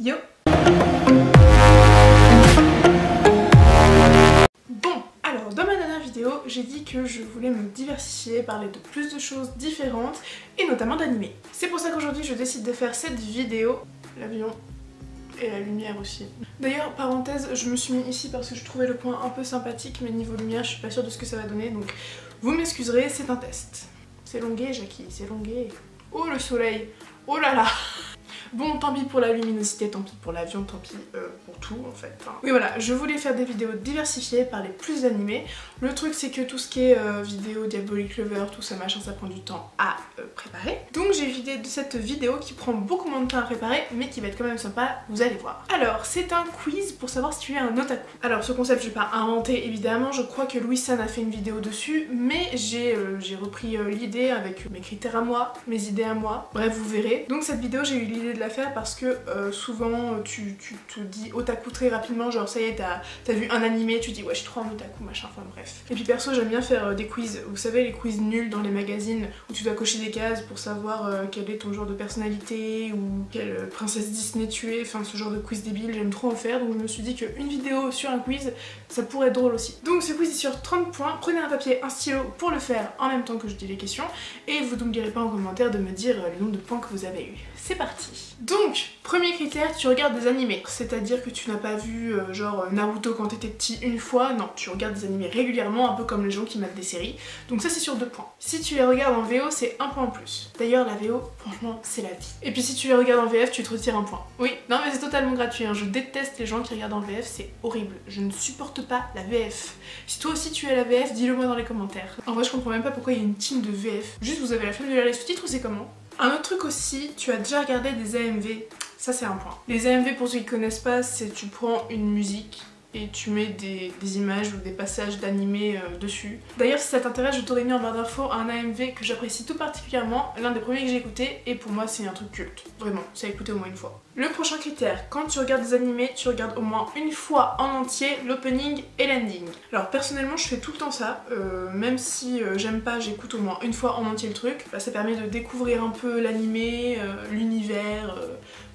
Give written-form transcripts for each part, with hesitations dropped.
Yo. Bon, alors dans ma dernière vidéo, j'ai dit que je voulais me diversifier, parler de plus de choses différentes et notamment d'animés. C'est pour ça qu'aujourd'hui je décide de faire cette vidéo. L'avion et la lumière aussi. D'ailleurs, parenthèse, je me suis mis ici parce que je trouvais le point un peu sympathique, mais niveau lumière je suis pas sûre de ce que ça va donner, donc vous m'excuserez, c'est un test. C'est longué, Jackie, c'est longué. Oh le soleil, oh là là. Bon, tant pis pour la luminosité, tant pis pour l'avion, tant pis pour tout en fait. Oui voilà, je voulais faire des vidéos diversifiées, parler plus d'animés. Le truc c'est que tout ce qui est vidéo, Diabolic Lover, tout ça machin, ça prend du temps à préparer. Donc j'ai vidé de cette vidéo qui prend beaucoup moins de temps à préparer, mais qui va être quand même sympa, vous allez voir. Alors, c'est un quiz pour savoir si tu es un otaku. Alors ce concept je vais pas inventer évidemment, je crois que Louis San a fait une vidéo dessus, mais j'ai repris l'idée avec mes critères à moi, mes idées à moi, bref vous verrez. Donc cette vidéo j'ai eu l'idée de la faire parce que souvent tu te dis otaku très rapidement, genre ça y est t'as vu un animé, tu dis ouais je suis trop un otaku machin, enfin bref. Et puis perso j'aime bien faire des quiz, vous savez les quiz nuls dans les magazines où tu dois cocher des cases pour savoir quel est ton genre de personnalité ou quelle princesse Disney tu es, enfin ce genre de quiz débile, j'aime trop en faire, donc je me suis dit qu'une vidéo sur un quiz ça pourrait être drôle aussi. Donc ce quiz est sur 30 points, prenez un papier, un stylo pour le faire en même temps que je dis les questions et vous n'oublierez pas en commentaire de me dire le nombre de points que vous avez eu. C'est parti. Donc, premier critère, tu regardes des animés. C'est-à-dire que tu n'as pas vu genre Naruto quand t'étais petit une fois, non, tu regardes des animés régulièrement, un peu comme les gens qui matent des séries. Donc ça c'est sur 2 points. Si tu les regardes en VO, c'est 1 point en plus. D'ailleurs la VO, franchement, c'est la vie. Et puis si tu les regardes en VF, tu te retires 1 point. Oui, non mais c'est totalement gratuit, hein. Je déteste les gens qui regardent en VF, c'est horrible. Je ne supporte pas la VF. Si toi aussi tu es la VF, dis-le moi dans les commentaires. En vrai je comprends même pas pourquoi il y a une team de VF. Juste vous avez la flemme de lire les sous-titres ou c'est comment? Un autre truc aussi, tu as déjà regardé des AMV, ça c'est un point. Les AMV pour ceux qui connaissent pas, c'est tu prends une musique et tu mets des images ou des passages d'animé dessus. D'ailleurs si ça t'intéresse, je t'aurais mis en barre d'infos un AMV que j'apprécie tout particulièrement, l'un des premiers que j'ai écouté et pour moi c'est un truc culte. Vraiment, ça a écouté au moins une fois. Le prochain critère, quand tu regardes des animés, tu regardes au moins une fois en entier l'opening et l'ending. Alors personnellement je fais tout le temps ça, même si j'aime pas, j'écoute au moins une fois en entier le truc. Bah, ça permet de découvrir un peu l'animé, l'univers,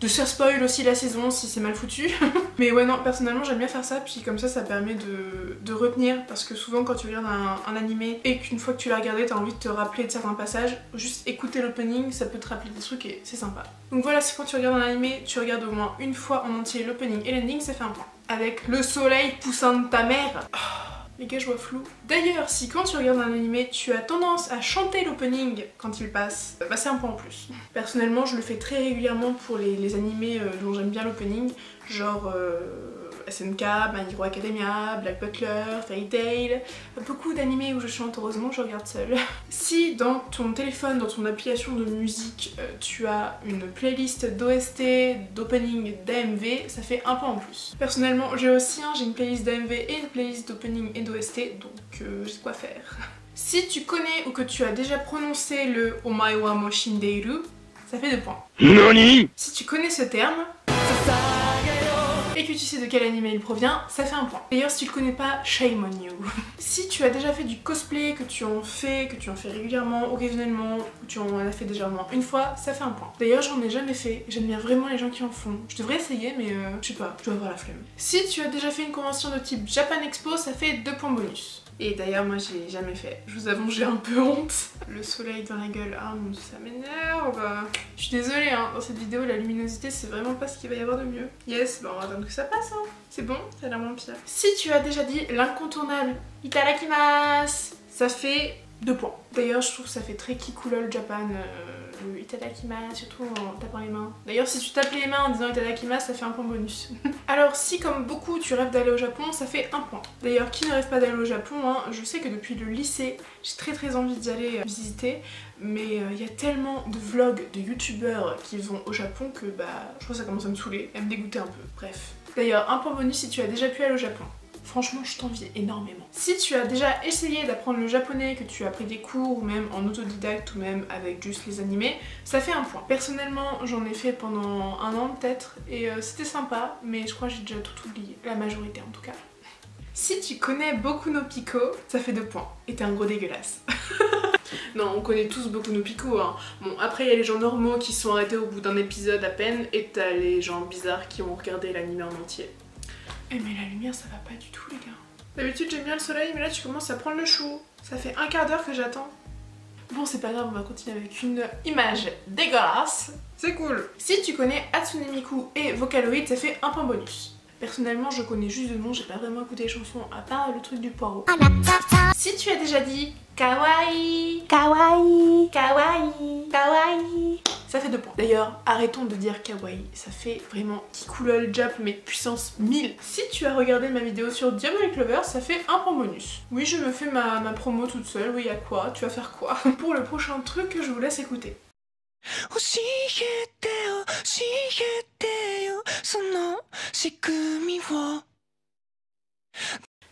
de se faire spoil aussi la saison si c'est mal foutu. Mais ouais non, personnellement j'aime bien faire ça, puis comme ça permet de retenir, parce que souvent quand tu regardes un animé et qu'une fois que tu l'as regardé t'as envie de te rappeler de certains passages, juste écouter l'opening ça peut te rappeler des trucs et c'est sympa. Donc voilà, c'est quand tu regardes un animé, tu regardes au moins une fois en entier l'opening et l'ending, ça fait 1 point. Avec le soleil poussant de ta mère. Oh, les gars je vois flou. D'ailleurs si quand tu regardes un animé tu as tendance à chanter l'opening quand il passe, bah c'est 1 point en plus. Personnellement je le fais très régulièrement pour les animés dont j'aime bien l'opening, genre SNK, My Hero Academia, Black Butler, Fairy Tail, beaucoup d'animés où je chante, heureusement je regarde seule. Si dans ton téléphone, dans ton application de musique, tu as une playlist d'OST, d'opening, d'AMV, ça fait 1 point en plus. Personnellement j'ai aussi, j'ai une playlist d'AMV et une playlist d'opening et d'OST, donc j'ai quoi faire. Si tu connais ou que tu as déjà prononcé le Omae wa mo shindeiru, ça fait 2 points. NANI? Si tu connais ce terme, et que tu sais de quel animé il provient, ça fait 1 point. D'ailleurs si tu le connais pas, shame on you. Si tu as déjà fait du cosplay, que tu en fais régulièrement, occasionnellement, ou tu en as fait déjà au moins une fois, ça fait 1 point. D'ailleurs j'en ai jamais fait, j'aime bien vraiment les gens qui en font. Je devrais essayer mais je sais pas, je dois avoir la flemme. Si tu as déjà fait une convention de type Japan Expo, ça fait 2 points bonus. Et d'ailleurs moi j'ai jamais fait, je vous avoue j'ai un peu honte. Le soleil dans la gueule, ah mon dieu ça m'énerve. Je suis désolée dans cette vidéo la luminosité c'est vraiment pas ce qu'il va y avoir de mieux. Yes, bah on va attendre que ça passe C'est bon, ça a l'air moins pire. Si tu as déjà dit l'incontournable Itadakimasu, ça fait 2 points. D'ailleurs je trouve que ça fait très Kikulol Japan, le Itadakimasu, surtout en tapant les mains. D'ailleurs si tu tapes les mains en disant Itadakimasu, ça fait 1 point bonus. Alors si comme beaucoup tu rêves d'aller au Japon, ça fait 1 point. D'ailleurs qui ne rêve pas d'aller au Japon, je sais que depuis le lycée, j'ai très envie d'y aller visiter, mais il y a tellement de vlogs de youtubeurs qui vont au Japon que bah je crois que ça commence à me saouler, à me dégoûter un peu, bref. D'ailleurs 1 point bonus si tu as déjà pu aller au Japon. Franchement, je t'envie énormément. Si tu as déjà essayé d'apprendre le japonais, que tu as pris des cours, ou même en autodidacte, ou même avec juste les animés, ça fait 1 point. Personnellement, j'en ai fait pendant 1 an peut-être, et c'était sympa, mais je crois que j'ai déjà tout oublié. La majorité en tout cas. Si tu connais Boku no Pico, ça fait 2 points. Et t'es un gros dégueulasse. Non, on connaît tous Boku no Pico, hein. Bon, après il y a les gens normaux qui sont arrêtés au bout d'un épisode à peine, et t'as les gens bizarres qui ont regardé l'anime en entier. Eh mais la lumière ça va pas du tout les gars. D'habitude j'aime bien le soleil, mais là tu commences à prendre le chou. Ça fait un quart d'heure que j'attends. Bon c'est pas grave, on va continuer avec une image dégueulasse. C'est cool. Si tu connais Hatsune Miku et Vocaloid, ça fait un point bonus. Personnellement je connais juste de nom, j'ai pas vraiment écouté les chansons à part le truc du poireau. Si tu as déjà dit kawaii, kawaii, kawaii, kawaii, ça fait 2 points. D'ailleurs, arrêtons de dire kawaii, ça fait vraiment kikoulol jap mais puissance 1000. Si tu as regardé ma vidéo sur Diamond et Clover, ça fait un point bonus. Oui, je me fais ma promo toute seule, oui, à quoi? Tu vas faire quoi? Pour le prochain truc que je vous laisse écouter.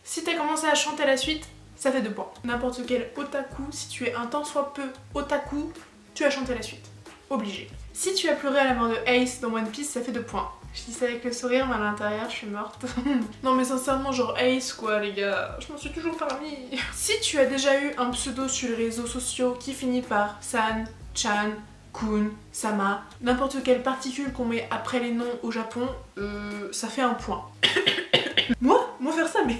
Si t'as commencé à chanter la suite, ça fait 2 points. N'importe quel otaku, si tu es un tant soit peu otaku, tu as chanté la suite. Obligé. Si tu as pleuré à la mort de Ace dans One Piece, ça fait 2 points. Je dis ça avec le sourire, mais à l'intérieur, je suis morte. Non mais sincèrement, genre Ace quoi les gars, je m'en suis toujours parmi. Si tu as déjà eu un pseudo sur les réseaux sociaux qui finit par San, Chan, Kun, Sama, n'importe quelle particule qu'on met après les noms au Japon, ça fait 1 point. Moi faire ça, mais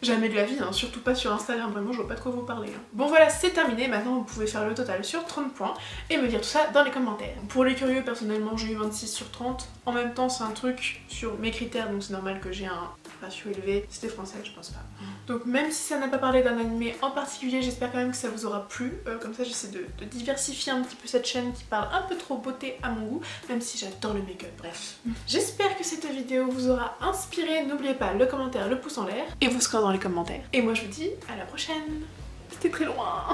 jamais de la vie, hein, surtout pas sur Instagram, vraiment je vois pas de quoi vous parler. Hein. Bon voilà, c'est terminé, maintenant vous pouvez faire le total sur 30 points et me dire tout ça dans les commentaires. Pour les curieux, personnellement j'ai eu 26 sur 30, en même temps c'est un truc sur mes critères, donc c'est normal que j'ai un ratio élevé. C'était français, je pense pas. Donc même si ça n'a pas parlé d'un animé en particulier, j'espère quand même que ça vous aura plu. Comme ça j'essaie de diversifier un petit peu cette chaîne qui parle un peu trop beauté à mon goût, même si j'adore le make-up, bref. J'espère que cette vidéo vous aura inspiré, n'oubliez pas le commentaire, le pouce en l'air et vos scores dans les commentaires. Et moi je vous dis à la prochaine. C'était très loin.